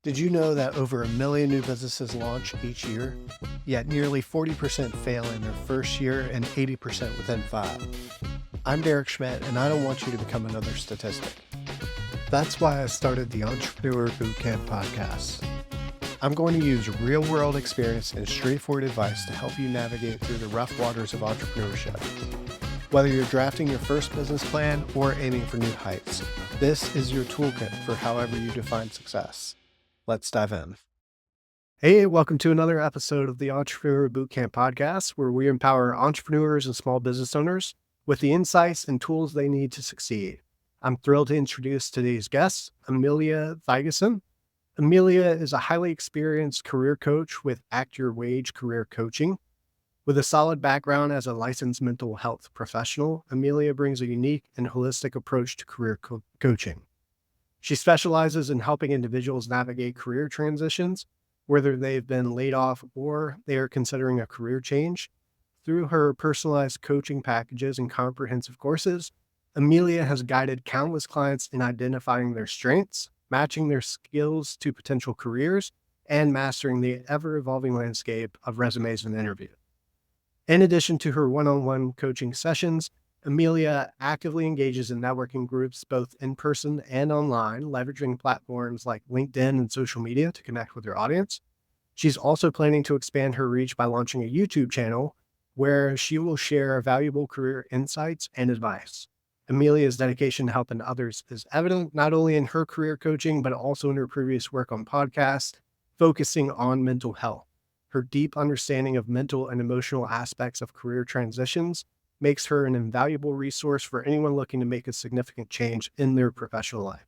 Did you know that over 1 million new businesses launch each year? Yet nearly 40% fail in their first year and 80% within 5. I'm Derek Schmidt, and I don't want you to become another statistic. That's why I started the Entrepreneur Bootcamp podcast. I'm going to use real-world experience and straightforward advice to help you navigate through the rough waters of entrepreneurship. Whether you're drafting your first business plan or aiming for new heights, this is your toolkit for however you define success. Let's dive in. Hey, welcome to another episode of the Entrepreneur Bootcamp podcast, where we empower entrepreneurs and small business owners with the insights and tools they need to succeed. I'm thrilled to introduce today's guest, Emelia Thygesen. Emelia is a highly experienced career coach with Act Your Wage Career Coaching. With a solid background as a licensed mental health professional, Emelia brings a unique and holistic approach to career coaching. She specializes in helping individuals navigate career transitions, whether they've been laid off or they are considering a career change. Through her personalized coaching packages and comprehensive courses, Emelia has guided countless clients in identifying their strengths, matching their skills to potential careers, and mastering the ever-evolving landscape of resumes and interviews. In addition to her one-on-one coaching sessions, Emelia actively engages in networking groups both in person and online, leveraging platforms like LinkedIn and social media to connect with her audience. She's also planning to expand her reach by launching a YouTube channel where she will share valuable career insights and advice. Emelia's dedication to helping others is evident not only in her career coaching, but also in her previous work on podcasts, focusing on mental health. Her deep understanding of mental and emotional aspects of career transitions makes her an invaluable resource for anyone looking to make a significant change in their professional life.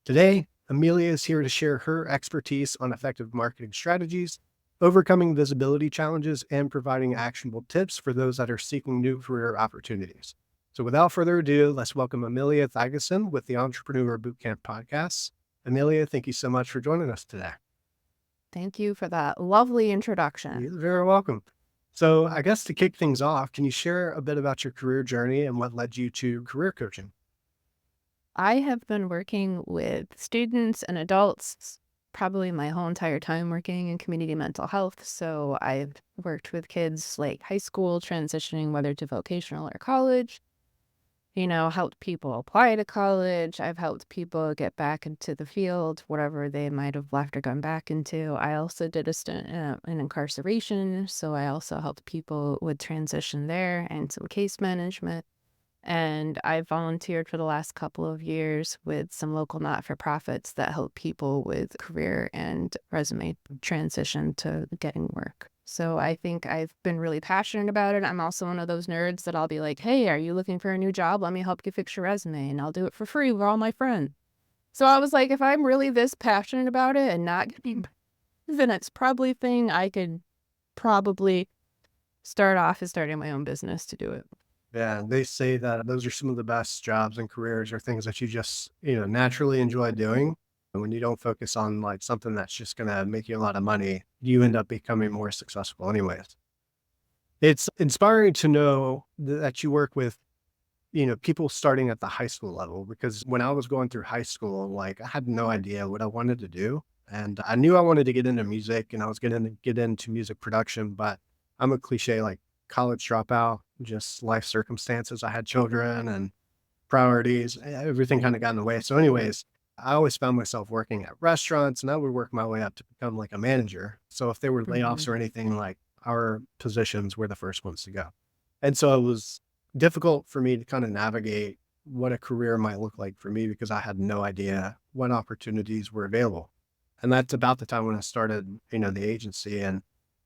Today, Emelia is here to share her expertise on effective marketing strategies, overcoming visibility challenges, and providing actionable tips for those that are seeking new career opportunities. So without further ado, let's welcome Emelia Thygesen with the Entrepreneur Bootcamp podcast. Emelia, thank you so much for joining us today. Thank you for that lovely introduction. You're very welcome. So I guess to kick things off, can you share a bit about your career journey and what led you to career coaching? I have been working with students and adults probably my whole entire time working in community mental health. So I've worked with kids like high school transitioning, whether to vocational or college, helped people apply to college. I've helped people get back into the field, whatever they might have left or gone back into. I also did a stint in incarceration. So I also helped people with transition there and some case management. And I volunteered for the last couple of years with some local not-for-profits that help people with career and resume transition to getting work. So I think I've been really passionate about it. I'm also one of those nerds that I'll be like, hey, are you looking for a new job? Let me help you fix your resume, and I'll do it for free with all my friends. So I was like, if I'm really this passionate about it and not getting, then it's probably a thing I could probably start off as starting my own business to do it. Yeah, they say that those are some of the best jobs and careers or things that you just, naturally enjoy doing. And when you don't focus on like something that's just going to make you a lot of money, you end up becoming more successful anyways. It's inspiring to know that you work with, people starting at the high school level, because when I was going through high school, like I had no idea what I wanted to do. And I knew I wanted to get into music and I was going to get into music production, but I'm a cliche, like college dropout, just life circumstances. I had children and priorities, everything kind of got in the way. So anyways, I always found myself working at restaurants and I would work my way up to become like a manager. So if there were layoffs or anything, like our positions were the first ones to go. And so it was difficult for me to kind of navigate what a career might look like for me because I had no idea what opportunities were available. And that's about the time when I started, the agency. And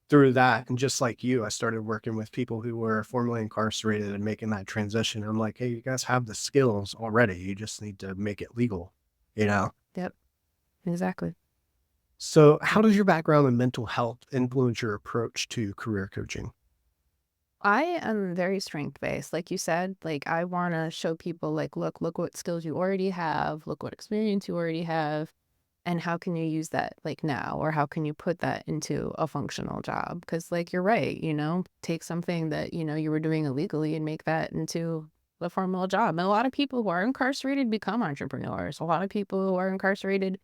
through that, and just like you, I started working with people who were formerly incarcerated and making that transition. I'm like, hey, you guys have the skills already. You just need to make it legal, Yep, exactly. So how does your background in mental health influence your approach to career coaching? I am very strength-based. Like you said, like I want to show people like, look what skills you already have, look what experience you already have, and how can you use that like now, or how can you put that into a functional job? Because like you're right, take something that, you were doing illegally and make that into a formal job. And a lot of people who are incarcerated become entrepreneurs. A lot of people who are incarcerated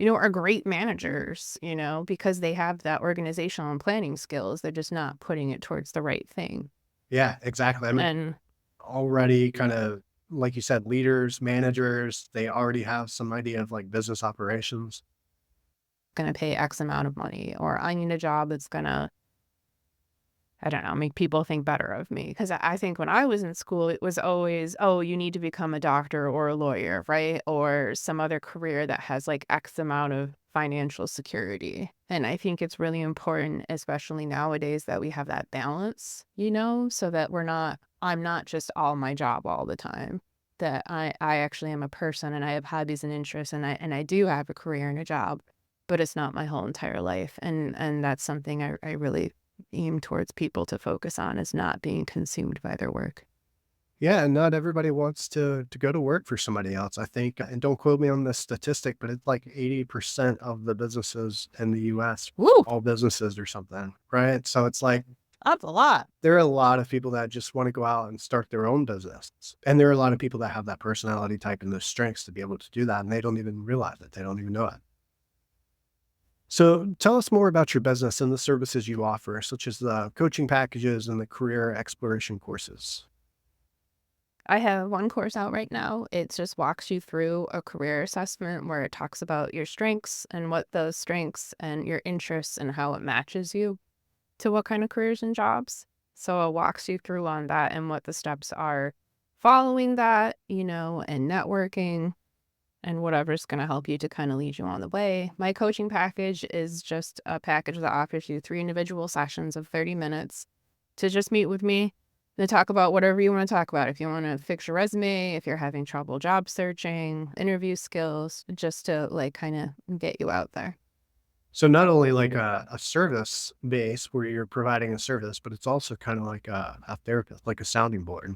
are great managers, because they have that organizational and planning skills. They're just not putting it towards the right thing. Yeah, exactly. I mean, And already kind of, like you said, leaders, managers, they already have some idea of like business operations. going to pay X amount of money, or I need a job that's going to, I don't know, make people think better of me. Because I think when I was in school, it was always, oh, you need to become a doctor or a lawyer, right? Or some other career that has like X amount of financial security. And I think it's really important, especially nowadays, that we have that balance, so that I'm not just all my job all the time. That I actually am a person and I have hobbies and interests, and I do have a career and a job, but it's not my whole entire life. And that's something I really aim towards people to focus on, is not being consumed by their work. Yeah, and not everybody wants to go to work for somebody else. I think, and don't quote me on this statistic, but it's like 80% of the businesses in the US, Woo! all businesses or something, right? So it's like That's a lot. there are a lot of people that just want to go out and start their own business. And there are a lot of people that have that personality type and those strengths to be able to do that. And they don't even realize it. They don't even know it. So tell us more about your business and the services you offer, such as the coaching packages and the career exploration courses. I have one course out right now. It just walks you through a career assessment where it talks about your strengths and what those strengths and your interests and how it matches you to what kind of careers and jobs. So it walks you through on that and what the steps are following that, and networking and whatever's going to help you to kind of lead you on the way. My coaching package is just a package that offers you 3 individual sessions of 30 minutes to just meet with me and talk about whatever you want to talk about. If you want to fix your resume, if you're having trouble job searching, interview skills, just to like kind of get you out there. So not only like a service base where you're providing a service, but it's also kind of like a therapist, like a sounding board.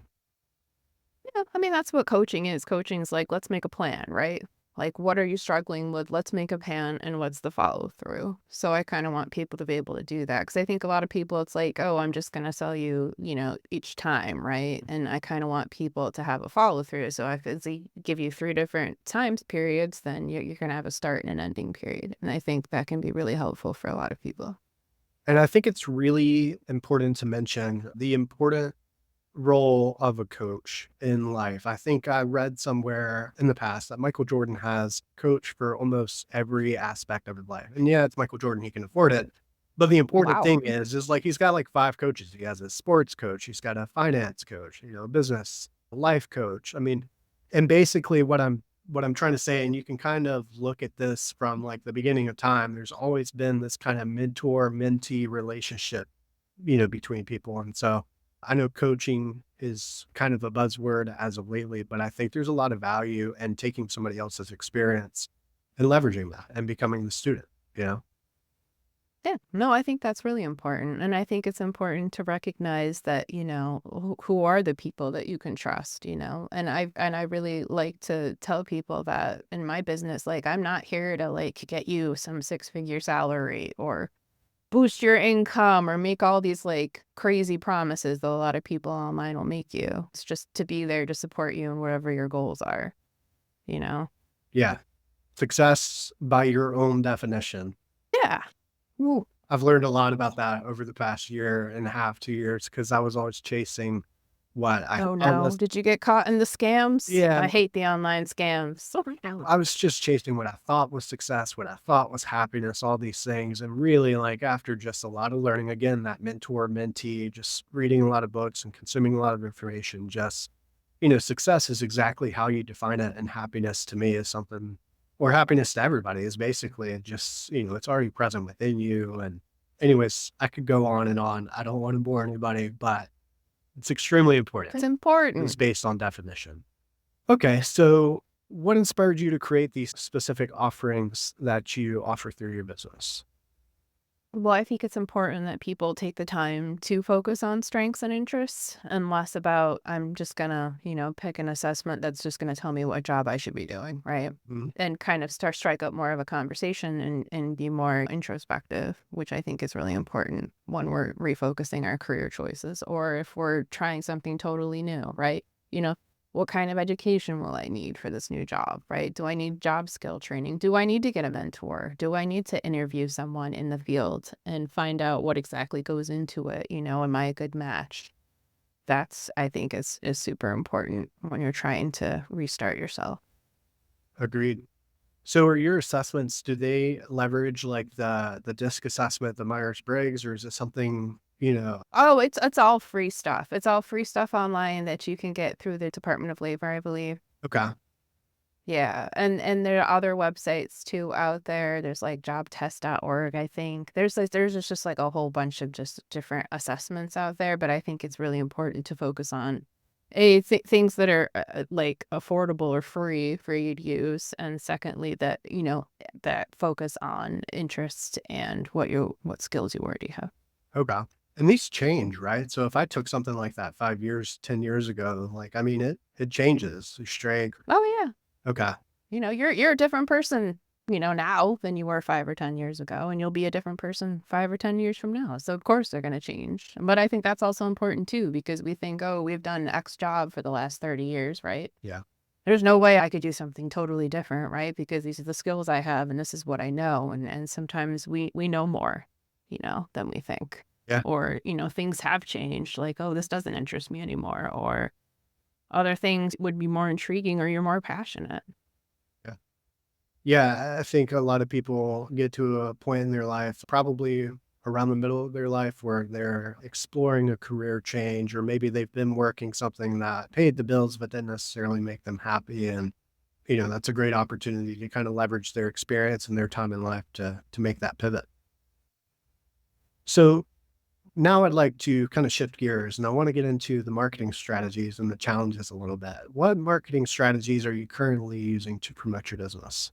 Yeah, I mean, that's what coaching is. Coaching is like, let's make a plan, right? Like, what are you struggling with? Let's make a plan, and what's the follow through? So I kind of want people to be able to do that, because I think a lot of people, it's like, oh, I'm just going to sell you, each time, right? And I kind of want people to have a follow through. So if it's give you 3 different times periods, then you're going to have a start and an ending period. And I think that can be really helpful for a lot of people. And I think it's really important to mention the important role of a coach in life. I think I read somewhere in the past that Michael Jordan has coached for almost every aspect of his life. And yeah, it's Michael Jordan, he can afford it. But the important Wow. thing is like he's got like 5 coaches. He has a sports coach, he's got a finance coach, business, a life coach. I mean, and basically what I'm trying to say, and you can kind of look at this from like the beginning of time, there's always been this kind of mentor mentee relationship, between people. And so I know coaching is kind of a buzzword as of lately, but I think there's a lot of value in taking somebody else's experience and leveraging that and becoming the student, you know? Yeah, no, I think that's really important. And I think it's important to recognize that, who are the people that you can trust, and I really like to tell people that in my business, like, I'm not here to like get you some 6-figure salary or boost your income or make all these like crazy promises that a lot of people online will make you. It's just to be there to support you in whatever your goals are, you know? Yeah. Success by your own definition. Yeah. Woo. I've learned a lot about that over the past year and a half, 2 years, because I was always chasing what I Oh thought no. was, Did you get caught in the scams? yeah, I hate the online scams. I was just chasing what I thought was success, what I thought was happiness, all these things. And really, like, after just a lot of learning, again, that mentor, mentee, just reading a lot of books and consuming a lot of information, just, success is exactly how you define it. And happiness to me is something, or happiness to everybody is basically just, it's already present within you. And, anyways, I could go on and on. I don't want to bore anybody, but it's extremely important. It's It's important. based on definition. Okay, so what inspired you to create these specific offerings that you offer through your business? Well, I think it's important that people take the time to focus on strengths and interests and less about, I'm just gonna, pick an assessment that's just gonna tell me what job I should be doing, right? Mhm. And kind of strike up more of a conversation and be more introspective, which I think is really important when we're refocusing our career choices or if we're trying something totally new, right? You know, What kind of education will I need for this new job, right? Do I need job skill training? Do I need to get a mentor? Do I need to interview someone in the field and find out what exactly goes into it? Am I a good match? That's, I think, is super important when you're trying to restart yourself. Agreed. So are your assessments, do they leverage like the DISC assessment, the Myers-Briggs, or is it something, Oh, it's all free stuff. It's all free stuff online that you can get through the Department of Labor, I believe. okay. Yeah, and there are other websites too out there. There's like jobtest.org, I think. There's just like a whole bunch of just different assessments out there, but I think it's really important to focus on things that are like affordable or free for you to use, and secondly that, that focus on interest and what skills you already have. Okay. And these change, right? So if I took something like that 5 years, 10 years ago, like, I mean, it changes your strength. Oh yeah. Okay. You're a different person, now than you were 5 or 10 years ago, and you'll be a different person 5 or 10 years from now. So of course they're going to change. But I think that's also important too, because we think, oh, we've done X job for the last 30 years, right? Yeah. There's no way I could do something totally different, right? Because these are the skills I have and this is what I know. And sometimes we know more, than we think. Yeah. Or, things have changed, like, oh, this doesn't interest me anymore, or other things would be more intriguing, or you're more passionate. Yeah. Yeah. I think a lot of people get to a point in their life, probably around the middle of their life, where they're exploring a career change, or maybe they've been working something that paid the bills, but didn't necessarily make them happy. And, that's a great opportunity to kind of leverage their experience and their time in life to make that pivot. So now I'd like to kind of shift gears and I want to get into the marketing strategies and the challenges a little bit. What marketing strategies are you currently using to promote your business?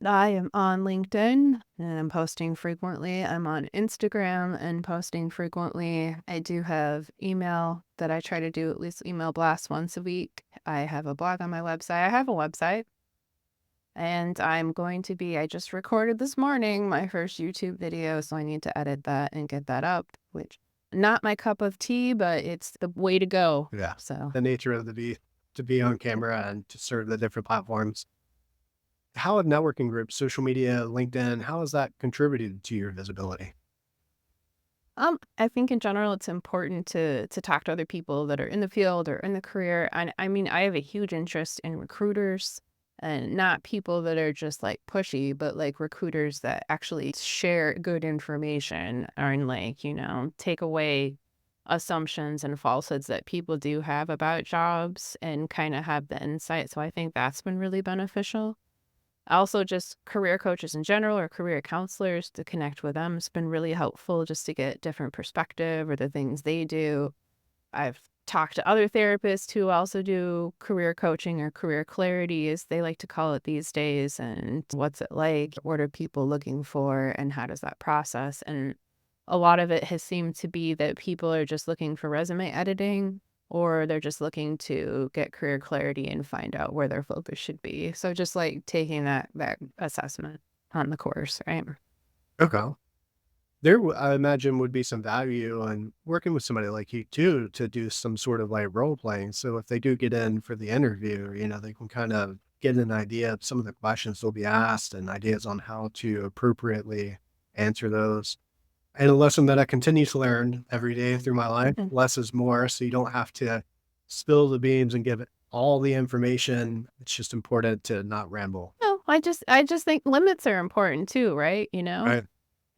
I am on LinkedIn and I'm posting frequently. I'm on Instagram and posting frequently. I do have email that I try to do at least email blasts once a week. I have a blog on my website. I have a website and I just recorded this morning my first YouTube video. So I need to edit that and get that up, which not my cup of tea, but it's the way to go. Yeah. So The nature of the be to be on camera and to serve the different platforms. How have networking groups, social media, LinkedIn, how has that contributed to your visibility? I think in general it's important to talk to other people that are in the field or in the career. And I mean, I have a huge interest in recruiters and not people that are just like pushy, but like recruiters that actually share good information and like, take away assumptions and falsehoods that people do have about jobs and kind of have the insight. So I think that's been really beneficial. Also, just career coaches in general or career counselors, to connect with them has been really helpful just to get different perspective or the things they do. I've talked to other therapists who also do career coaching or career clarity, as they like to call it these days. And what's it like? What are people looking for? And how does that process? And a lot of it has seemed to be that people are just looking for resume editing, or they're just looking to get career clarity and find out where their focus should be. So just like taking that assessment on the course, right? Okay. I imagine, would be some value in working with somebody like you too, to do some sort of like role playing. So if they do get in for the interview, they can kind of get an idea of some of the questions they'll be asked and ideas on how to appropriately answer those. And a lesson that I continue to learn every day through my life, Mhm. less is more. So you don't have to spill the beans and give it all the information. It's just important to not ramble. No, I just think limits are important too, right? Right.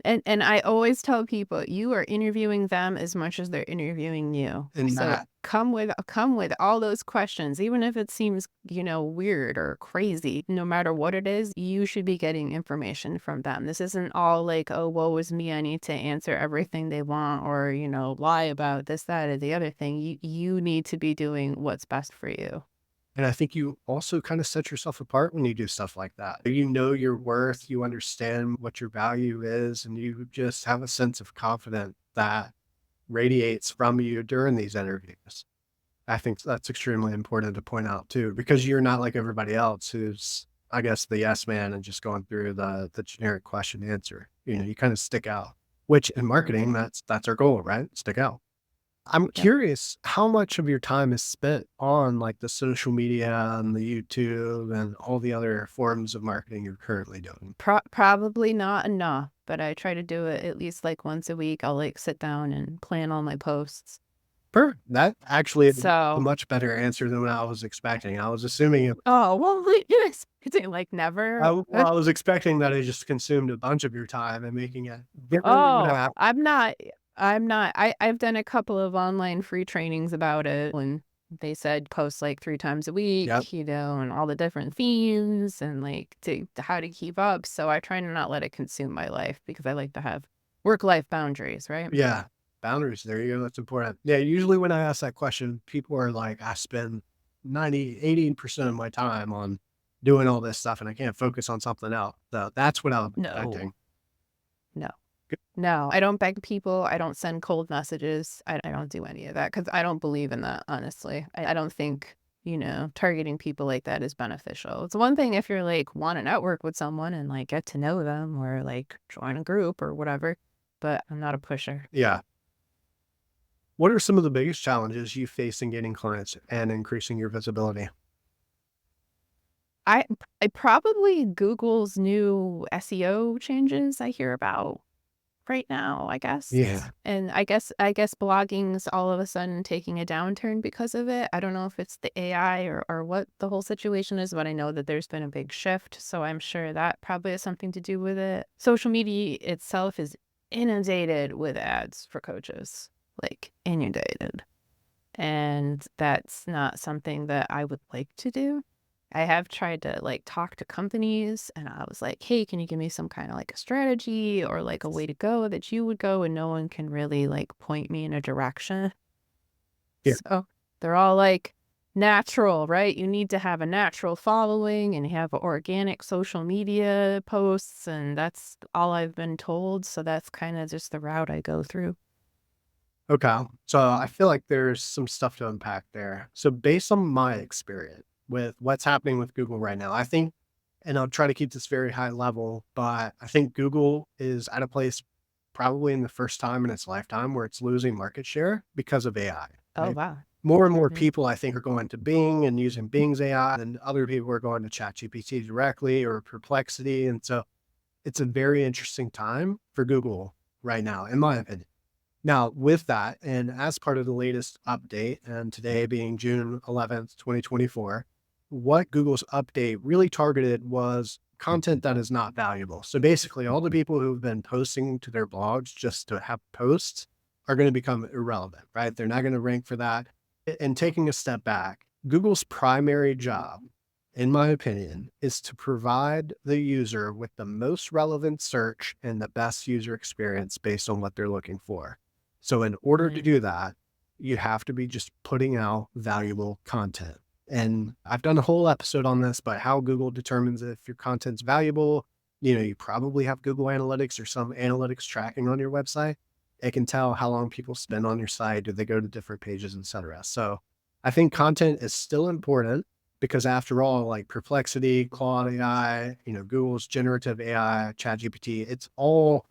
And I always tell people, you are interviewing them as much as they're interviewing you. And So that, come with all those questions, even if it seems, weird or crazy. No matter what it is, you should be getting information from them. This isn't all like, oh, woe is me, I need to answer everything they want, or, lie about this, that, or the other thing. You need to be doing what's best for you. and I think you also kind of set yourself apart when you do stuff like that. You know your worth, you understand what your value is, and you just have a sense of confidence that radiates from you during these interviews. I think that's extremely important to point out too, because you're not like everybody else who's, I guess, the yes man and just going through the generic question answer. You kind of stick out, which in marketing, that's our goal, right? Stick out. I'm Yep. curious how much of your time is spent on like the social media and the YouTube and all the other forms of marketing you're currently doing? Probably not enough, but I try to do it at least like once a week. I'll like sit down and plan all my posts. Perfect. That actually is a So, much better answer than what I was expecting. I was assuming it, oh, well, yes, it's like never. I was expecting that it just consumed a bunch of your time and making it very, Oh, I've done a couple of online free trainings about it, and they said post like 3 times a yep. week, and all the different themes and like to how to keep up. So I try to not let it consume my life because I like to have work-life boundaries, right? Yeah. Boundaries. There you go. That's important. Yeah. Usually when I ask that question, people are like, I spend 80% of my time on doing all this stuff and I can't focus on something else. So that's what I was No, expecting. no, Good. no. I don't beg people. I don't send cold messages. I don't do any of that because I don't believe in that, honestly. I don't think, targeting people like that is beneficial. It's one thing if you're like want to network with someone and like get to know them or like join a group or whatever, but I'm not a pusher. Yeah. What are some of the biggest challenges you face in getting clients and increasing your visibility? I I probably Google's new SEO changes I hear about right now, I guess. Yeah. And I guess blogging's all of a sudden taking a downturn because of it. I don't know if it's the AI or what the whole situation is, but I know that there's been a big shift, so I'm sure that probably has something to do with it. Social media itself is inundated with ads for coaches, like inundated. And that's not something that I would like to do. I have tried to like talk to companies and I was like, "Hey, can you give me some kind of like a strategy or like a way to go that you would go?" And no one can really like point me in a direction. Yeah. So they're all like natural, right? You need to have a natural following and have organic social media posts. And that's all I've been told. So that's kind of just the route I go through. Okay. So I feel like there's some stuff to unpack there. So based on my experience with what's happening with Google right now, I think, and I'll try to keep this very high level, but I think Google is at a place probably in the first time in its lifetime where it's losing market share because of AI. Oh, Right? wow. More and more Hmm. people, I think, are going to Bing and using Bing's AI, and other people are going to ChatGPT directly or Perplexity. And so it's a very interesting time for Google right now, in my opinion. Now, with that, and as part of the latest update, and today being June 11th, 2024, what Google's update really targeted was content that is not valuable. So basically, all the people who've been posting to their blogs just to have posts are going to become irrelevant, right? They're not going to rank for that. And taking a step back, Google's primary job, in my opinion, is to provide the user with the most relevant search and the best user experience based on what they're looking for. So in order to Hmm. do that, you have to be just putting out valuable content. And I've done a whole episode on this, but how Google determines if your content's valuable, you probably have Google Analytics or some analytics tracking on your website. It can tell how long people spend on your site, do they go to different pages, etc. So I think content is still important because after all, like Perplexity, Claude AI, Google's generative AI, ChatGPT, it's all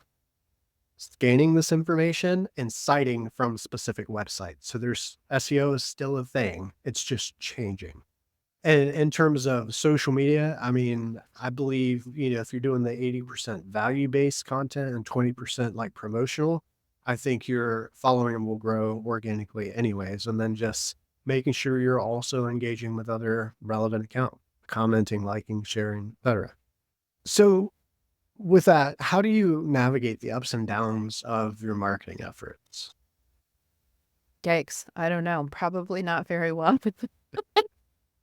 scanning this information and citing from specific websites. So there's SEO is still a thing. It's just changing. And in terms of social media, I mean, I believe, if you're doing the 80% value-based content and 20% like promotional, I think your following will grow organically anyways. And then just making sure you're also engaging with other relevant accounts, commenting, liking, sharing, etc. So with that, how do you navigate the ups and downs of your marketing efforts? Yikes. I don't know. Probably not very well.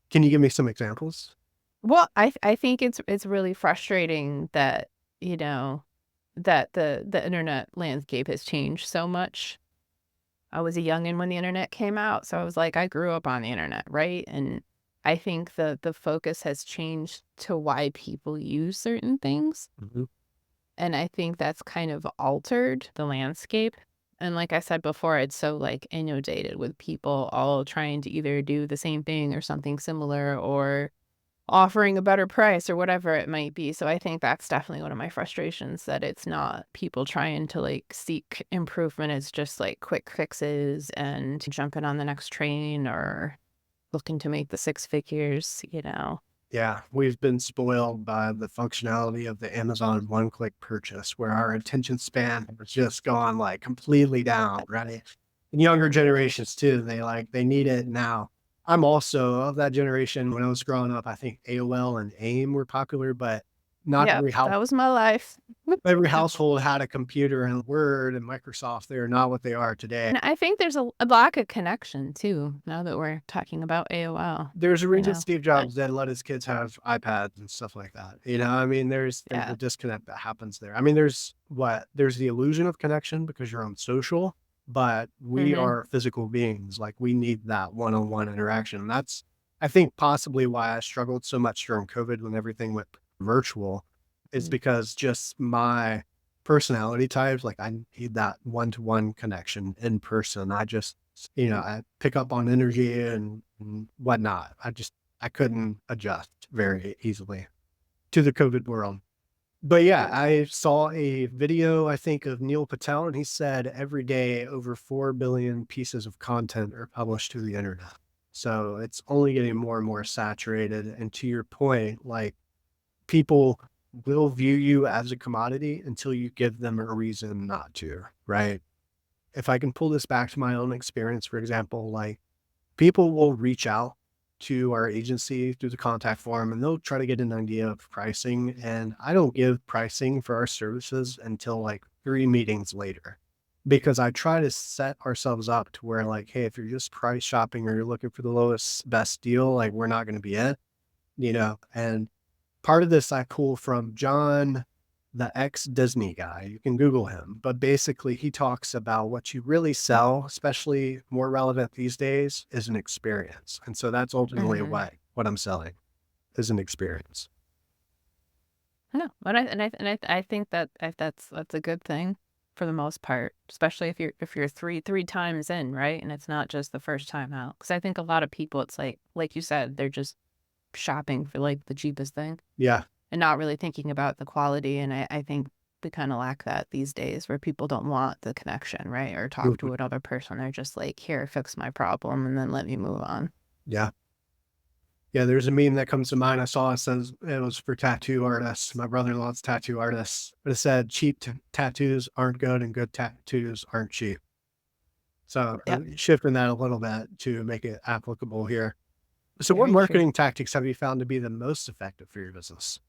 Can you give me some examples? Well, I think it's really frustrating that, you know, that the internet landscape has changed so much. I was a youngin' when the internet came out, so I was like, I grew up on the internet, right? And I think the focus has changed to why people use certain things. Mhm. And I think that's kind of altered the landscape. And like I said before, it's so like inundated with people all trying to either do the same thing or something similar offering a better price or whatever it might be. So I think that's definitely one of my frustrations, that it's not people trying to like seek improvement. It's just like quick fixes and jumping on the next train or looking to make the six figures, you know. Yeah, we've been spoiled by the functionality of the Amazon one-click purchase, where our attention span has just gone like completely down, right? And younger generations too, they need it now. I'm also of that generation. When I was growing up, I think AOL and AIM were popular, but not Yep, that was my life. every household had a computer, and Word and Microsoft. They are not what they are today. And I think there's a lack of connection too, now that we're talking about AOL, There's a you reason know. Steve Jobs didn't let his kids have iPads and stuff like that. I mean, there's a Yeah. disconnect that happens there. I mean, there's the illusion of connection because you're on social, but we Mhm. are physical beings. Like we need that one-on-one interaction. That's I think possibly why I struggled so much during COVID when everything went virtual, is Mm. because just my personality types, like I need that one-to-one connection in person. I pick up on energy and whatnot. I couldn't adjust very easily to the COVID world. But yeah, I saw a video, I think, of Neil Patel, and he said every day over 4 billion pieces of content are published to the internet. So it's only getting more and more saturated. And to your point, like people will view you as a commodity until you give them a reason not to, right? If I can pull this back to my own experience, for example, like people will reach out to our agency through the contact form and they'll try to get an idea of pricing. And I don't give pricing for our services until like 3 meetings later, because I try to set ourselves up to where, like, hey, if you're just price shopping or you're looking for the lowest, best deal, like we're not going to be it. And part of this I pull from John, the ex Disney guy. You can Google him, but basically he talks about what you really sell, especially more relevant these days, is an experience. And so that's ultimately Mhm. what I'm selling is an experience. No, I think that that's a good thing for the most part, especially if you're three times in, right? And it's not just the first time out. Because I think a lot of people, it's like you said, they're just shopping for like the cheapest thing Yeah. and not really thinking about the quality. And I think we kind of lack that these days, where people don't want the connection, right? Or talk Mhm. to another person. They're just like, here, fix my problem, and then let me move on. Yeah. Yeah. There's a meme that comes to mind. I saw it says it was for tattoo artists. My brother-in-law's a tattoo artist, but it said cheap tattoos aren't good and good tattoos aren't cheap. So Yep, shifting that a little bit to make it applicable here. So what very true. marketing tactics have you found to be the most effective for your business?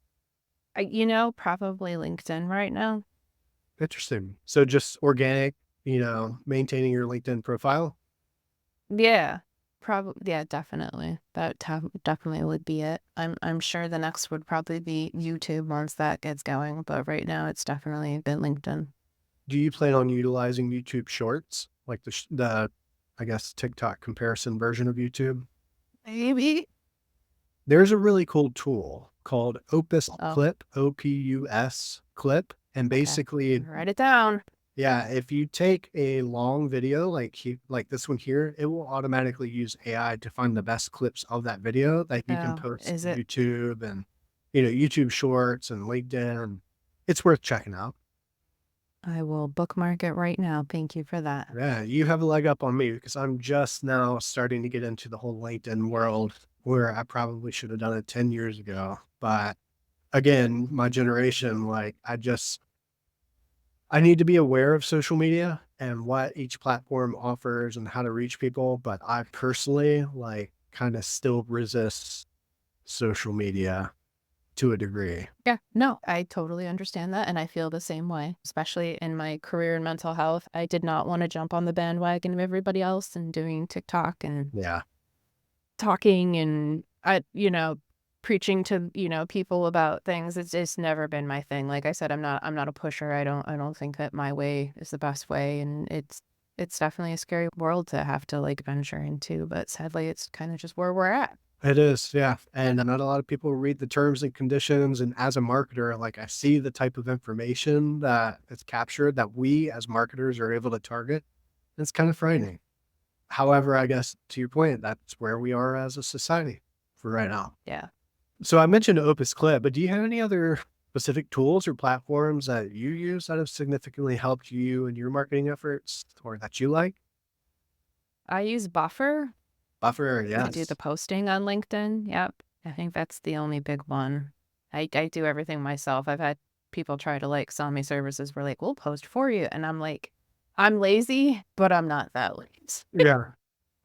Probably LinkedIn right now. Interesting. So just organic, maintaining your LinkedIn profile. Yeah, probably. Yeah, definitely. Definitely would be it. I'm sure the next would probably be YouTube once that gets going, but right now it's definitely been LinkedIn. Do you plan on utilizing YouTube Shorts, like I guess, TikTok comparison version of YouTube? Maybe. There's a really cool tool called Opus Oh, Clip, OPUS Clip. And okay. basically, Write it down. yeah, if you take a long video like this one here, it will automatically use AI to find the best clips of that video that you can Oh, post is to it? YouTube and YouTube Shorts and LinkedIn. It's worth checking out. I will bookmark it right now. Thank you for that. Yeah, you have a leg up on me because I'm just now starting to get into the whole LinkedIn world, where I probably should have done it 10 years ago. But again, my generation, like I need to be aware of social media and what each platform offers and how to reach people. But I personally like kind of still resist social media to a degree. Yeah, no, I totally understand that. And I feel the same way, especially in my career in mental health. I did not want to jump on the bandwagon of everybody else and doing TikTok and Yeah. talking and preaching to, people about things. It's never been my thing. Like I said, I'm not a pusher. I don't think that my way is the best way. And it's definitely a scary world to have to like venture into. But sadly it's kind of just where we're at. It is, yeah. And not a lot of people read the terms and conditions. And as a marketer, like I see the type of information that is captured that we as marketers are able to target. It's kind of frightening. However, I guess to your point, that's where we are as a society for right now. Yeah. So I mentioned Opus Clip, but do you have any other specific tools or platforms that you use that have significantly helped you in your marketing efforts or that you like? I use Buffer Buffer, to do the yes. posting on LinkedIn. Yep. I think that's the only big one. I do everything myself. I've had people try to like sell me services. We're like, we'll post for you. And I'm like, I'm lazy, but I'm not that lazy. Yeah.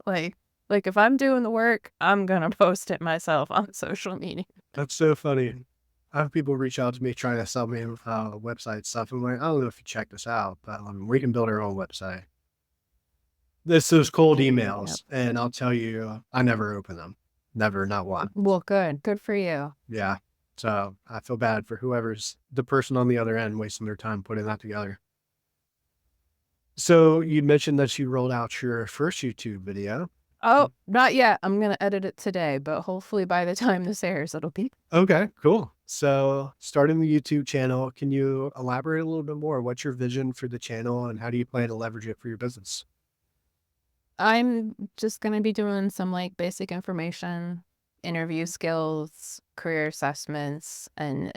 Like, like if I'm doing the work, I'm gonna post it myself on social media. That's so funny. I have people reach out to me trying to sell me website stuff. I'm like, I don't know if you check this out, but we can build our own website. This is cold Yep. emails, and I'll tell you, I never open them. Never, not one. Well, good. Good for you. Yeah. So I feel bad for whoever's the person on the other end wasting their time putting that together. So you mentioned that you rolled out your first YouTube video. Oh, not yet. I'm gonna edit it today, but hopefully by the time this airs, it'll be. Okay, cool. So starting the YouTube channel, can you elaborate a little bit more? What's your vision for the channel and how do you plan to leverage it for your business? I'm just gonna be doing some like basic information, interview skills, career assessments, and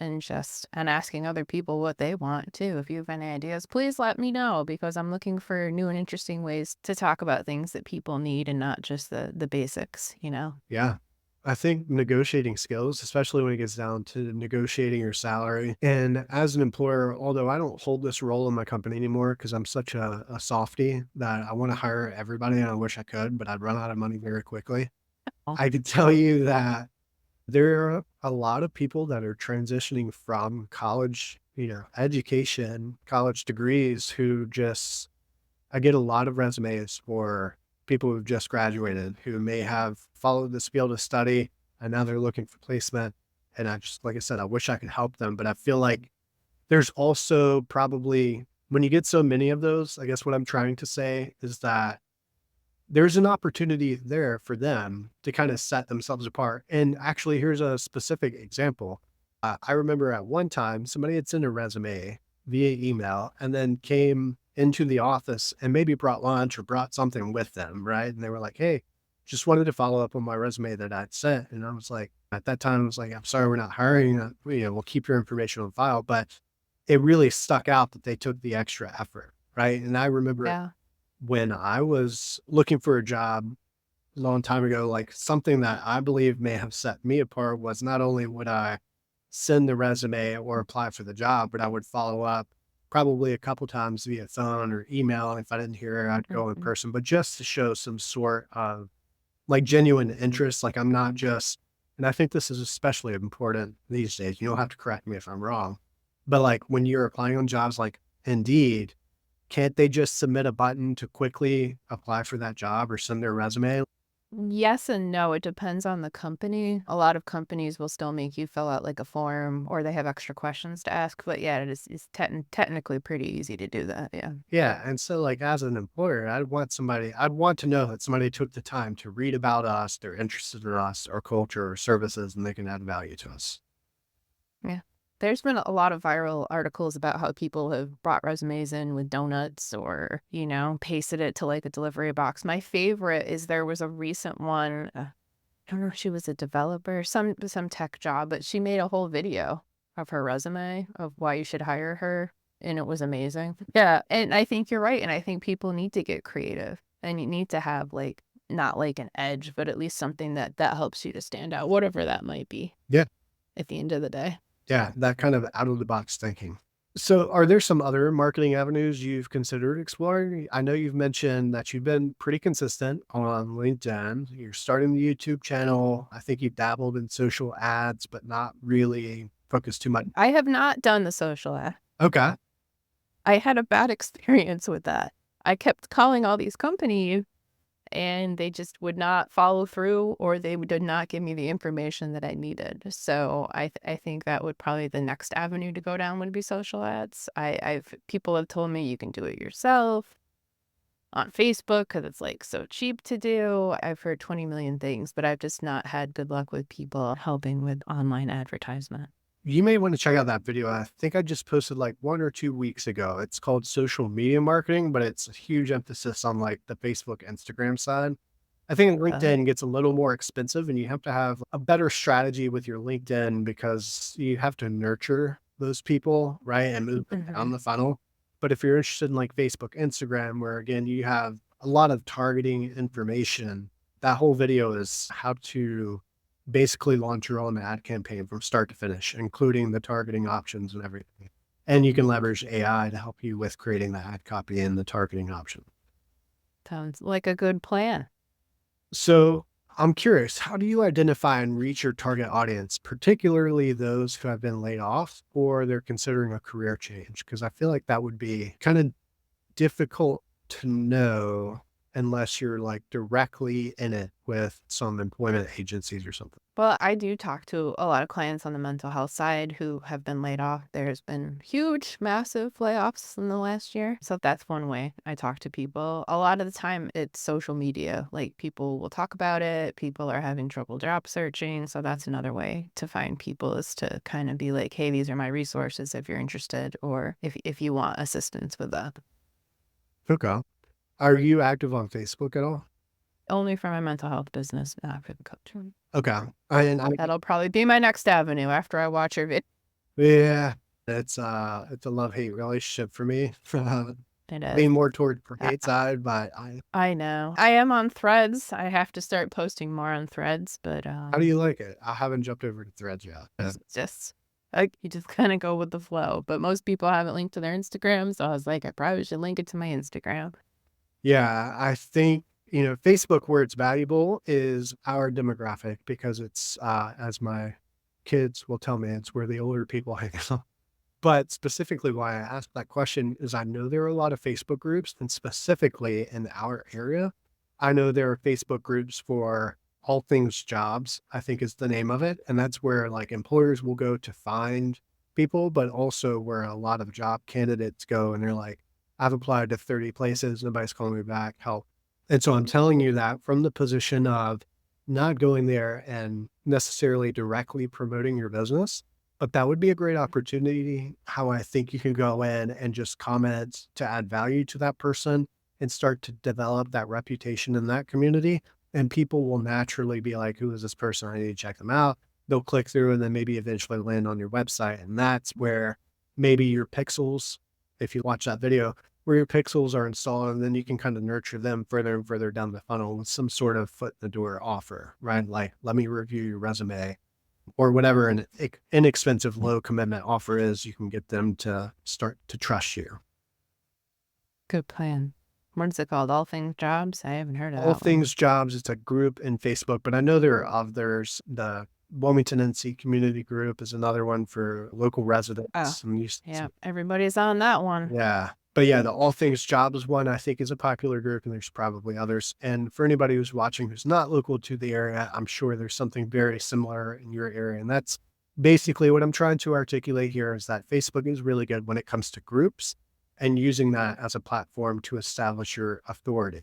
asking other people what they want too. If you have any ideas, please let me know because I'm looking for new and interesting ways to talk about things that people need and not just the basics, you know? Yeah. I think negotiating skills, especially when it gets down to negotiating your salary. And as an employer, although I don't hold this role in my company anymore because I'm such a softie that I want to hire everybody and I wish I could, but I'd run out of money very quickly. Oh, I could tell you that there are a lot of people that are transitioning from college, education, college degrees who just I get a lot of resumes for people who've just graduated who may have followed this field of study and now they're looking for placement. And I just, like I said, I wish I could help them, but I feel like there's also probably when you get so many of those, I guess what I'm trying to say is that there's an opportunity there for them to kind of set themselves apart. And actually, here's a specific example. I remember at one time somebody had sent a resume via email and then came into the office and maybe brought lunch or brought something with them, right? And they were like, "Hey, just wanted to follow up on my resume that I'd sent." And I was like, at that time, I was like, "I'm sorry, we're not hiring. We'll keep your information on file." But it really stuck out that they took the extra effort, right? And I remember yeah. when I was looking for a job a long time ago, like something that I believe may have set me apart was not only would I send the resume or apply for the job, but I would follow up probably a couple times via phone or email. And if I didn't hear, I'd go in Mhm. person, but just to show some sort of like genuine interest. Like I'm not just, and I think this is especially important these days. You don't have to correct me if I'm wrong, but like when you're applying on jobs like Indeed, can't they just submit a button to quickly apply for that job or send their resume? Yes and no, it depends on the company. A lot of companies will still make you fill out like a form or they have extra questions to ask. But yeah, it's technically pretty easy to do that. Yeah. Yeah, and so, like, as an employer, I'd want to know that somebody took the time to read about us, they're interested in us, our culture, our services, and they can add value to us. Yeah. There's been a lot of viral articles about how people have brought resumes in with donuts or, pasted it to like a delivery box. My favorite is there was a recent one. I don't know if she was a developer, some tech job, but she made a whole video of her resume of why you should hire her, and it was amazing. Yeah, and I think you're right, and I think people need to get creative, and you need to have like not like an edge, but at least something that helps you to stand out, whatever that might be Yeah, at the end of the day. yeah, that kind of out of the box thinking. So, are there some other marketing avenues you've considered exploring? I know you've mentioned that you've been pretty consistent on LinkedIn. You're starting the YouTube channel. I think you've dabbled in social ads, but not really focused too much. I have not done the social Okay. I had a bad experience with that. I kept calling all these companies and they just would not follow through or they did not give me the information that I needed. So I think that would probably the next avenue to go down would be social ads. I've people have told me you can do it yourself on Facebook because it's like so cheap to do. I've heard 20 million things, but I've just not had good luck with people helping with online advertisement. You may want to check out that video. I think I just posted like 1 or 2 weeks ago. It's called social media marketing, but it's a huge emphasis on like the Facebook, Instagram side. I think Uh, LinkedIn gets a little more expensive and you have to have a better strategy with your LinkedIn because you have to nurture those people, right? And move them down mhm. the funnel. But if you're interested in like Facebook, Instagram, where again, you have a lot of targeting information, that whole video is how to basically launch your own ad campaign from start to finish, including the targeting options and everything. And you can leverage AI to help you with creating the ad copy and the targeting option. Sounds like a good plan. So I'm curious, how do you identify and reach your target audience, particularly those who have been laid off or they're considering a career change? Because I feel like that would be kind of difficult to know unless you're like directly in it with some employment agencies or something. Well, I do talk to a lot of clients on the mental health side who have been laid off. There's been huge, massive layoffs in the last year. So that's one way I talk to people. A lot of the time, it's social media. Like people will talk about it. People are having trouble job searching. So that's another way to find people is to kind of be like, hey, these are my resources if you're interested or if you want assistance with that. Okay. Are you active on Facebook at all? Only for my mental health business, not for the coaching. Okay. And I, That'll probably be my next avenue after I watch your video. yeah, it's a love-hate relationship for me. It is. Lean more toward the I hate side, but I know. I am on Threads. I have to start posting more on Threads, but, how do you like it? I haven't jumped over to Threads yet. it's just like, you just kinda go with the flow, but most people haven't linked to their Instagram, so I was like, "I probably should link it to my Instagram." Yeah, I think, Facebook where it's valuable is our demographic because it's, as my kids will tell me, it's where the older people hang out. But specifically why I asked that question is I know there are a lot of Facebook groups, and specifically in our area, I know there are Facebook groups for all things jobs, I think is the name of it. And that's where like employers will go to find people, but also where a lot of job candidates go and they're like, I've applied to 30 places, nobody's calling me back, help. And so I'm telling you that from the position of not going there and necessarily directly promoting your business, but that would be a great opportunity, how I think you can go in and just comment to add value to that person and start to develop that reputation in that community. And people will naturally be like, who is this person? I need to check them out. They'll click through and then maybe eventually land on your website. And that's where maybe your pixels, if you watch that video, where your pixels are installed, and then you can kind of nurture them further and further down the funnel with some sort of foot in the door offer, right? Like, let me review your resume or whatever an inexpensive low commitment offer is, you can get them to start to trust you. Good plan. What is it called? All Things Jobs? I haven't heard of All that one. Things Jobs, it's a group in Facebook, but I know there are others. The Wilmington NC Community Group is another one for local Oh, residents. yeah, everybody's on that one. Yeah. But yeah, the All Things Jobs one I think is a popular group, and there's probably others. And for anybody who's watching who's not local to the area, I'm sure there's something very similar in your area. And that's basically what I'm trying to articulate here is that Facebook is really good when it comes to groups and using that as a platform to establish your authority,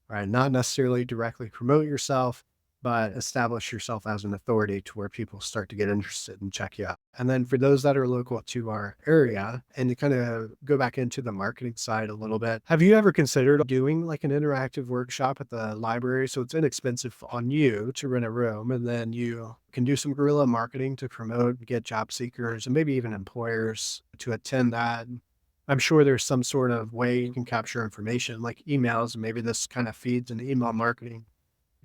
right? Not necessarily directly promote yourself, but establish yourself as an authority to where people start to get interested and check you out. And then for those that are local to our area and to kind of go back into the marketing side a little bit, have you ever considered doing like an interactive workshop at the library? So it's inexpensive on you to rent a room and then you can do some guerrilla marketing to promote, get job seekers and maybe even employers to attend that. I'm sure there's some sort of way you can capture information like emails. And maybe this kind of feeds an email marketing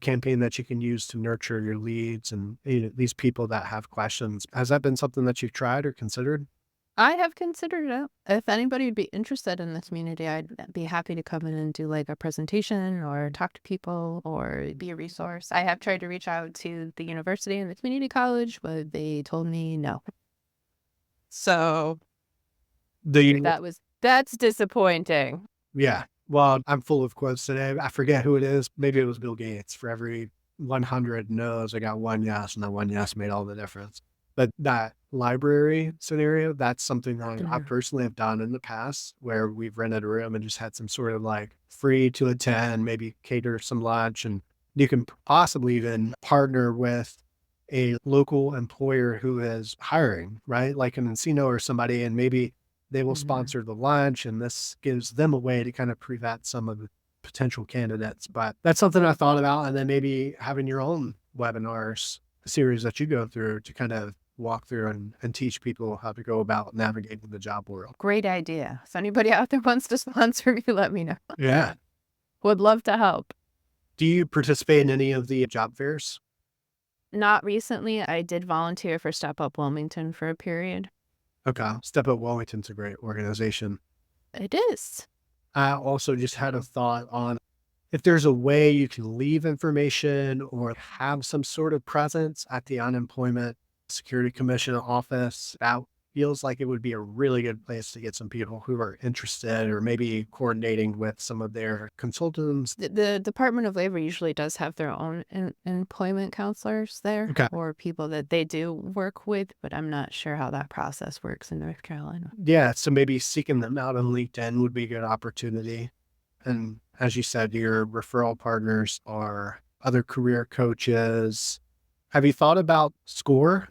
campaign that you can use to nurture your leads and these people that have questions. Has that been something that you've tried or considered? I have considered it. If anybody would be interested in the community, I'd be happy to come in and do like a presentation or talk to people or be a resource. I have tried to reach out to the university and the community college, but they told me no. So The that's disappointing. Yeah. Well, I'm full of quotes today. I forget who it is. Maybe it was Bill Gates. For every 100 no's, I got one yes, and that one yes made all the difference. But that library scenario, that's something that I Mhm. personally have done in the past where we've rented a room and just had some sort of like free to attend, maybe cater some lunch. And you can possibly even partner with a local employer who is hiring, right? Like an Encino or somebody, and maybe they will Mhm. sponsor the lunch, and this gives them a way to kind of prevent some of potential candidates. But that's something I thought about. And then maybe having your own webinars, a series that you go through to kind of walk through and teach people how to go about navigating the job world. Great idea. If anybody out there wants to sponsor me, let me know. Yeah. Would love to help. Do you participate in any of the job fairs? Not recently. I did volunteer for Step Up Wilmington for a period. Okay. Step Up Wilmington's a great organization. It is. I also just had a thought on if there's a way you can leave information or have some sort of presence at the Unemployment Security Commission office, that feels like it would be a really good place to get some people who are interested or maybe coordinating with some of their consultants. The Department of Labor usually does have their own employment counselors there Okay. or people that they do work with, but I'm not sure how that process works in North Carolina. Yeah. So maybe seeking them out on LinkedIn would be a good opportunity. And as you said, your referral partners are other career coaches. Have you thought about SCORE?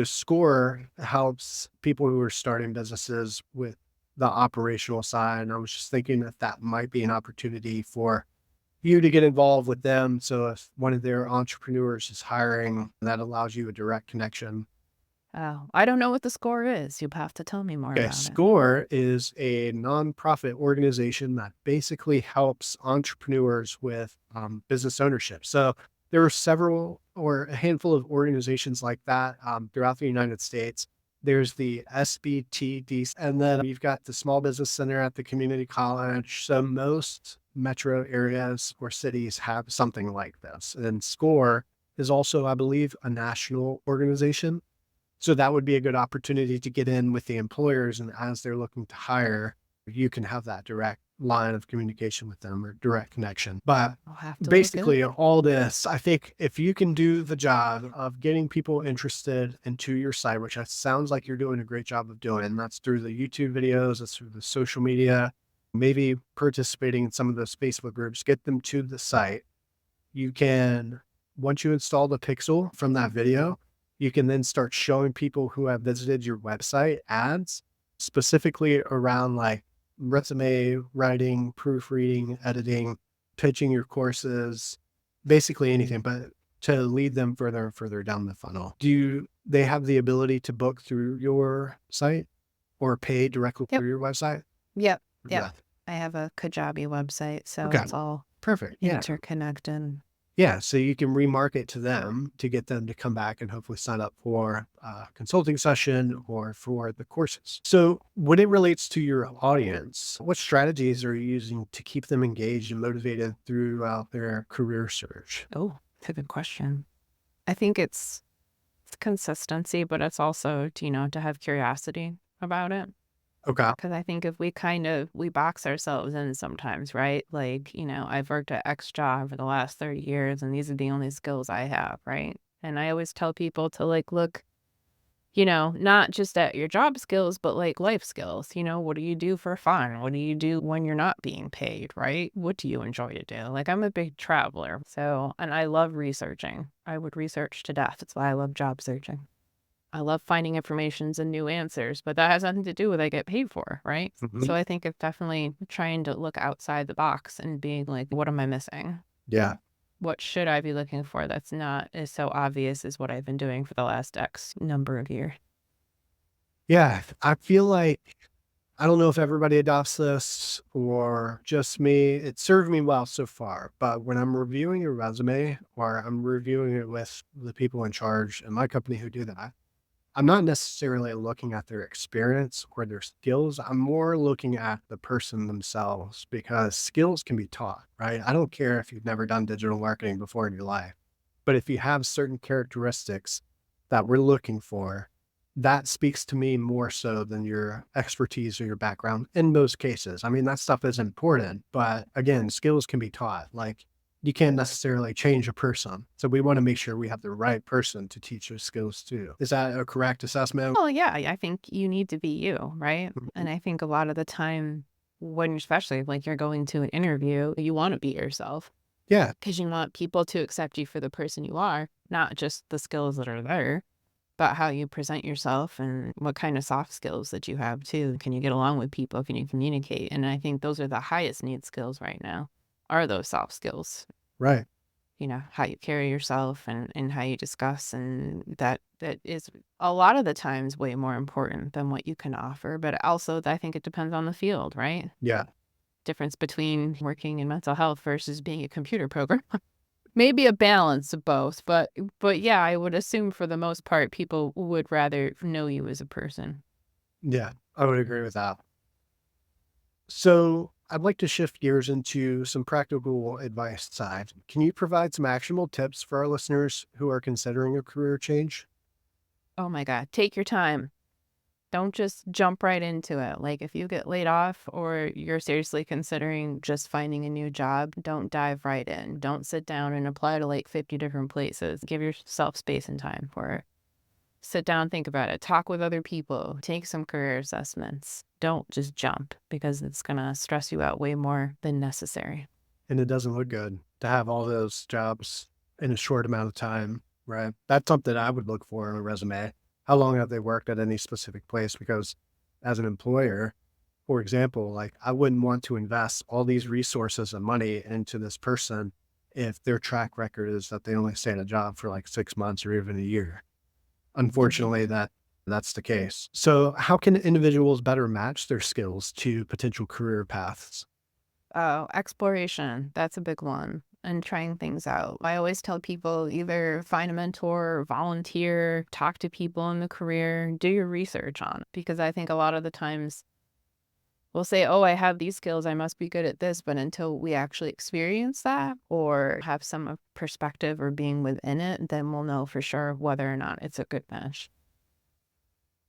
SCORE helps people who are starting businesses with the operational side. And I was just thinking that that might be an opportunity for you to get involved with them. So if one of their entrepreneurs is hiring, that allows you a direct connection. Oh, I don't know what the SCORE is. You'll have to tell me more Okay, about it. SCORE is a nonprofit organization that basically helps entrepreneurs with business ownership. So there are several or a handful of organizations like that throughout the United States. There's the SBTD, and then you've got the Small Business Center at the community college. So most metro areas or cities have something like this. And SCORE is also, I believe, a national organization. So that would be a good opportunity to get in with the employers. And as they're looking to hire, you can have that direct line of communication with them or direct connection. But I'll have to basically all this, I think if you can do the job of getting people interested into your site, which sounds like you're doing a great job of doing, and that's through the YouTube videos, that's through the social media, maybe participating in some of those Facebook groups, get them to the site. You can, once you install the pixel from that video, you can then start showing people who have visited your website ads specifically around like resume writing, proofreading, editing, pitching your courses, basically anything, but to lead them further and further down the funnel. Do they have the ability to book through your site or pay directly Yep. through your website? Yep. Yeah. I have a Kajabi website, so Okay. it's all Perfect. Yeah. interconnected. Yeah. So you can remarket to them to get them to come back and hopefully sign up for a consulting session or for the courses. So when it relates to your audience, what strategies are you using to keep them engaged and motivated throughout their career search? Oh, that's a good question. I think it's consistency, but it's also, to have curiosity about it. Okay. Because I think if we box ourselves in sometimes, right? Like, I've worked at X job for the last 30 years and these are the only skills I have, right? And I always tell people to look, not just at your job skills, but like life skills. What do you do for fun? What do you do when you're not being paid, right? What do you enjoy to do? Like, I'm a big traveler. So, and I love researching. I would research to death. That's why I love job searching. I love finding informations and new answers, but that has nothing to do with what I get paid for, right? Mhm. So I think it's definitely trying to look outside the box and being like, what am I missing? Yeah. What should I be looking for that's not as so obvious as what I've been doing for the last X number of years? Yeah. I feel like, I don't know if everybody adopts this or just me. It served me well so far, but when I'm reviewing a resume or I'm reviewing it with the people in charge in my company who do that, I'm not necessarily looking at their experience or their skills. I'm more looking at the person themselves because skills can be taught, right? I don't care if you've never done digital marketing before in your life, but if you have certain characteristics that we're looking for, that speaks to me more so than your expertise or your background in most cases. I mean, that stuff is important, but again, skills can be taught. Like, you can't necessarily change a person. So we want to make sure we have the right person to teach those skills to. Is that a correct assessment? Oh, yeah. I think you need to be you, right? And I think a lot of the time when especially like you're going to an interview, you want to be yourself Yeah. because you want people to accept you for the person you are, not just the skills that are there. about how you present yourself and what kind of soft skills that you have too. Can you get along with people? Can you communicate? And I think those are the highest need skills right now, are those soft skills. Right. How you carry yourself and how you discuss, and that is a lot of the times way more important than what you can offer. But also, I think it depends on the field, right? Yeah. Difference between working in mental health versus being a computer programmer. Maybe a balance of both, but yeah, I would assume for the most part, people would rather know you as a person. Yeah. I would agree with that. So I'd like to shift gears into some practical advice side. Can you provide some actionable tips for our listeners who are considering a career change? Oh my God, take your time. Don't just jump right into it. Like if you get laid off or you're seriously considering just finding a new job, don't dive right in. Don't sit down and apply to like 50 different places. Give yourself space and time for it. Sit down, think about it, talk with other people, take some career assessments. Don't just jump because it's going to stress you out way more than necessary. And it doesn't look good to have all those jobs in a short amount of time, right? That's something I would look for in a resume. How long have they worked at any specific place? Because as an employer, for example, like I wouldn't want to invest all these resources and money into this person if their track record is that they only stay in a job for like 6 months or even a year. Mhm. Unfortunately, that's the case. So how can individuals better match their skills to potential career paths? Oh, exploration. That's a big one. And trying things out. I always tell people either find a mentor, volunteer, talk to people in the career, do your research on it. Because I think a lot of the times we'll say, oh, I have these skills, I must be good at this. But until we actually experience that or have some perspective or being within it, then we'll know for sure whether or not it's a good match.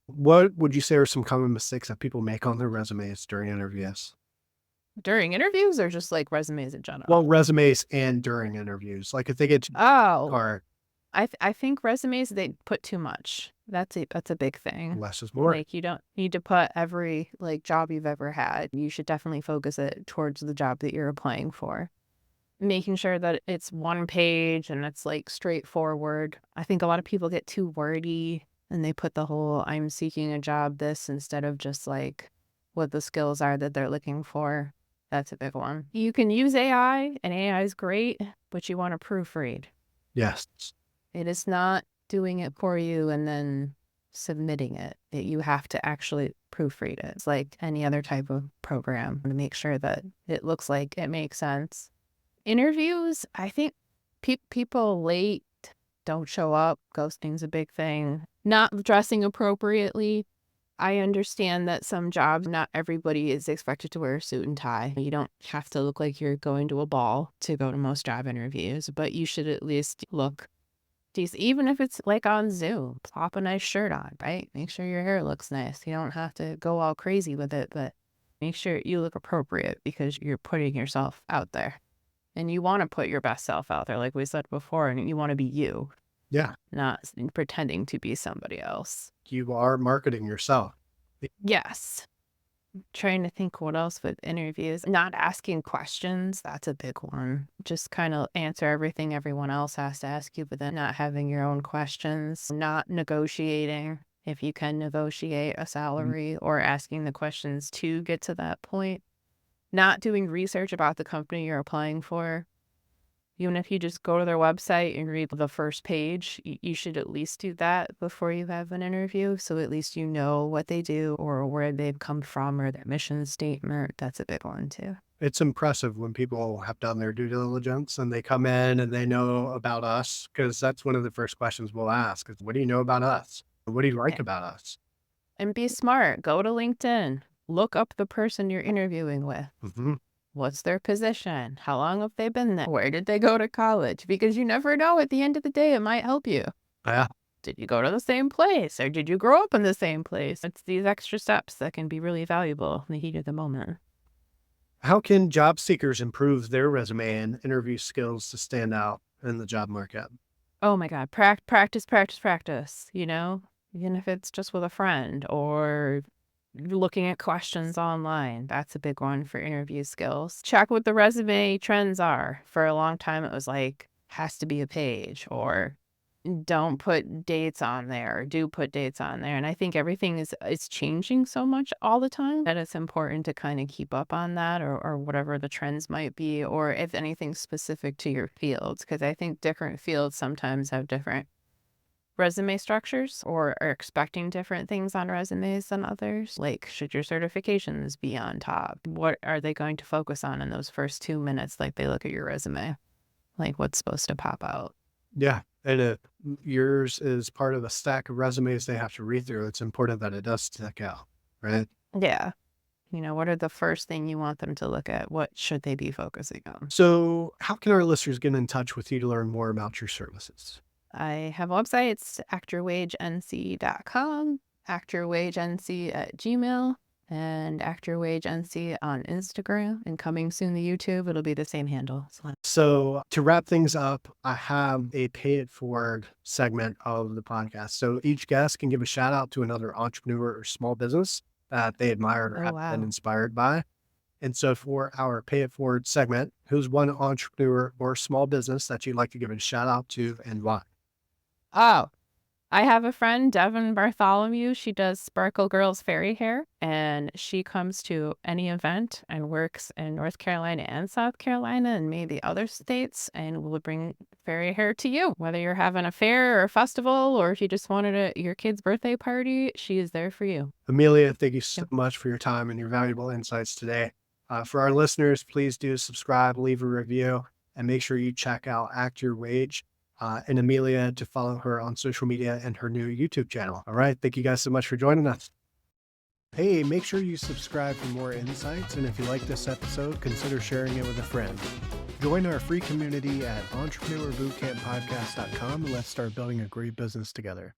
What would you say are some common mistakes that people make on their resumes during interviews? During interviews or just like resumes in general? Well, resumes and during interviews. Like if they get to Oh, or I think resumes, they put too much. That's a big thing. less is more. Like, you don't need to put every, like, job you've ever had. You should definitely focus it towards the job that you're applying for. Making sure that it's one page and it's, like, straightforward. I think a lot of people get too wordy and they put the whole, "I'm seeking a job," this instead of just, like, what the skills are that they're looking for. That's a big one. You can use AI, and AI is great, but you wanna proofread. Yes. It is not doing it for you and then submitting it. You have to actually proofread it. It's like any other type of program to make sure that it looks like it makes sense. Interviews, I think people late don't show up. Ghosting's a big thing. Not dressing appropriately. I understand that some jobs, not everybody is expected to wear a suit and tie. You don't have to look like you're going to a ball to go to most job interviews, but you should at least look decent, even if it's like on Zoom. Plop a nice shirt on, right? Make sure your hair looks nice. You don't have to go all crazy with it, but make sure you look appropriate because you're putting yourself out there. And you want to put your best self out there, like we said before, and you want to be you, Yeah. not pretending to be somebody else. You are marketing yourself. Yes. Trying to think what else with interviews. Not asking questions, that's a big one. Just kind of answer everything everyone else has to ask you, but then not having your own questions. Not negotiating, if you can negotiate a Mhm. salary, or asking the questions to get to that point. Not doing research about the company you're applying for. Even if you just go to their website and read the first page, you should at least do that before you have an interview. So at least you know what they do or where they've come from or their mission statement. That's a big one too. It's impressive when people have done their due diligence and they come in and they know about us because that's one of the first questions we'll ask is, what do you know about us? What do you like Yeah. about us? And be smart. Go to LinkedIn. Look up the person you're interviewing with. Mhm. What's their position? How long have they been there? Where did they go to college? Because you never know, at the end of the day, it might help you. Yeah. Did you go to the same place or did you grow up in the same place? It's these extra steps that can be really valuable in the heat of the moment. How can job seekers improve their resume and interview skills to stand out in the job market? Oh my God, practice, practice, practice, even if it's just with a friend or looking at questions online. That's a big one for interview skills. Check what the resume trends are. For a long time, it was like, has to be a page or don't put dates on there, or do put dates on there. And I think everything is changing so much all the time that it's important to kind of keep up on that, or whatever the trends might be, or if anything specific to your fields. Because I think different fields sometimes have different resume structures or are expecting different things on resumes than others. Like, should your certifications be on top? What are they going to focus on in those first 2 minutes? Like, they look at your resume, like what's supposed to pop out. Yeah. And yours is part of a stack of resumes they have to read through. It's important that it does stick out, right? Yeah. What are the first thing you want them to look at? What should they be focusing on? So, how can our listeners get in touch with you to learn more about your services? I have websites, actorwagenc.com, actorwagenc@gmail, and actorwagenc on Instagram. And coming soon to YouTube, it'll be the same handle. So, to wrap things up, I have a pay it forward segment of the podcast. So, each guest can give a shout out to another entrepreneur or small business that they admired or Oh, have been wow. inspired by. And so, for our pay it forward segment, who's one entrepreneur or small business that you'd like to give a shout out to and why? Oh, I have a friend, Devin Bartholomew. She does Sparkle Girls Fairy Hair, and she comes to any event and works in North Carolina and South Carolina and maybe other states, and will bring fairy hair to you. Whether you're having a fair or a festival, or if you just wanted your kid's birthday party, she is there for you. Emelia, thank you so Yep. much for your time and your valuable insights today. For our listeners, please do subscribe, leave a review, and make sure you check out Act Your Wage and Emelia to follow her on social media and her new YouTube channel. All right. Thank you guys so much for joining us. Hey, make sure you subscribe for more insights. And if you like this episode, consider sharing it with a friend. Join our free community at entrepreneurbootcamppodcast.com and let's start building a great business together.